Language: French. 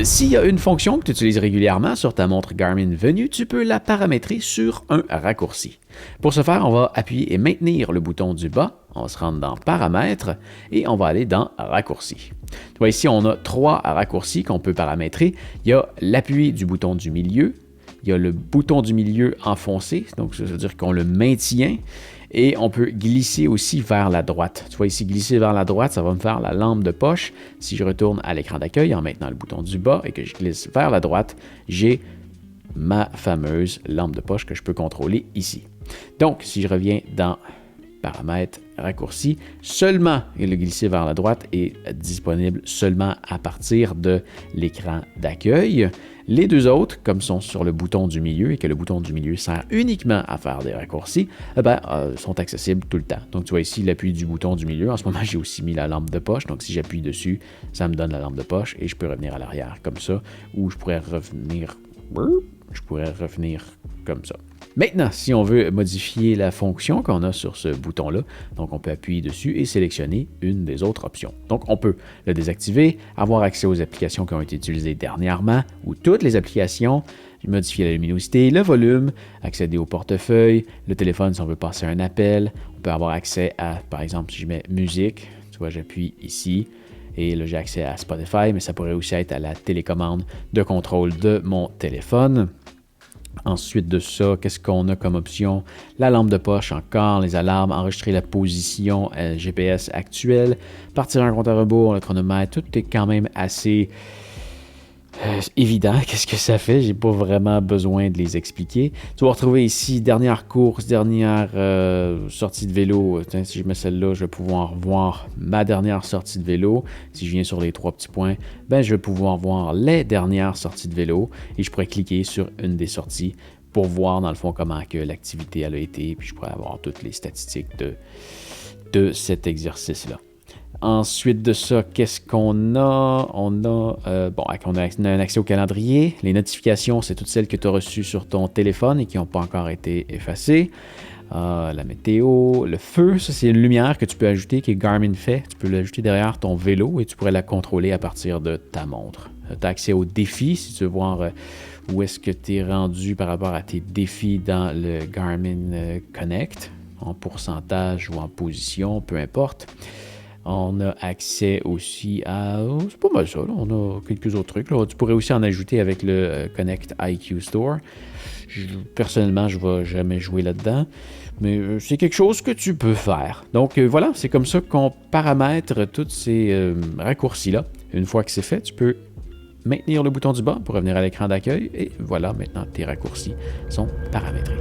S'il y a une fonction que tu utilises régulièrement sur ta montre Garmin Venue, tu peux la paramétrer sur un raccourci. Pour ce faire, on va appuyer et maintenir le bouton du bas, on se rend dans Paramètres et on va aller dans Raccourcis. Tu vois ici, on a 3 raccourcis qu'on peut paramétrer. Il y a l'appui du bouton du milieu, il y a le bouton du milieu enfoncé, donc ça veut dire qu'on le maintient. Et on peut glisser aussi vers la droite. Tu vois ici, glisser vers la droite, ça va me faire la lampe de poche. Si je retourne à l'écran d'accueil en maintenant le bouton du bas et que je glisse vers la droite, j'ai ma fameuse lampe de poche que je peux contrôler ici. Donc, si je reviens dans Paramètres, Raccourcis, seulement le glisser vers la droite est disponible seulement à partir de l'écran d'accueil. Les deux autres, comme sont sur le bouton du milieu et que le bouton du milieu sert uniquement à faire des raccourcis, sont accessibles tout le temps. Donc, tu vois ici l'appui du bouton du milieu. En ce moment, j'ai aussi mis la lampe de poche. Donc, si j'appuie dessus, ça me donne la lampe de poche et je peux revenir à l'arrière comme ça ou je pourrais revenir comme ça. Maintenant, si on veut modifier la fonction qu'on a sur ce bouton-là, donc on peut appuyer dessus et sélectionner une des autres options. Donc, on peut le désactiver, avoir accès aux applications qui ont été utilisées dernièrement ou toutes les applications, modifier la luminosité, le volume, accéder au portefeuille, le téléphone si on veut passer un appel, on peut avoir accès à, par exemple, si je mets musique, tu vois, j'appuie ici, et là, j'ai accès à Spotify, mais ça pourrait aussi être à la télécommande de contrôle de mon téléphone. Ensuite de ça, qu'est-ce qu'on a comme option? La lampe de poche encore, les alarmes, enregistrer la position GPS actuelle, partir un compte à rebours, le chronomètre, tout est quand même assez évident. Qu'est-ce que ça fait? J'ai pas vraiment besoin de les expliquer. Tu vas retrouver ici dernière course, dernière sortie de vélo. Tiens, si je mets celle-là, je vais pouvoir voir ma dernière sortie de vélo. Si je viens sur les 3 petits points, je vais pouvoir voir les dernières sorties de vélo et je pourrais cliquer sur une des sorties pour voir dans le fond comment que l'activité elle a été, puis je pourrais avoir toutes les statistiques de cet exercice-là. Ensuite de ça, qu'est-ce qu'on a? On a un accès au calendrier. Les notifications, c'est toutes celles que tu as reçues sur ton téléphone et qui n'ont pas encore été effacées. La météo, le feu, ça c'est une lumière que tu peux ajouter, que Garmin fait. Tu peux l'ajouter derrière ton vélo et tu pourrais la contrôler à partir de ta montre. Tu as accès aux défis si tu veux voir où est-ce que tu es rendu par rapport à tes défis dans le Garmin Connect, en pourcentage ou en position, peu importe. On a accès aussi à... c'est pas mal ça, là. On a quelques autres trucs. Là. Tu pourrais aussi en ajouter avec le Connect IQ Store. Personnellement, je ne vais jamais jouer là-dedans, mais c'est quelque chose que tu peux faire. Donc voilà, c'est comme ça qu'on paramètre tous ces raccourcis-là. Une fois que c'est fait, tu peux maintenir le bouton du bas pour revenir à l'écran d'accueil et voilà, maintenant tes raccourcis sont paramétrés.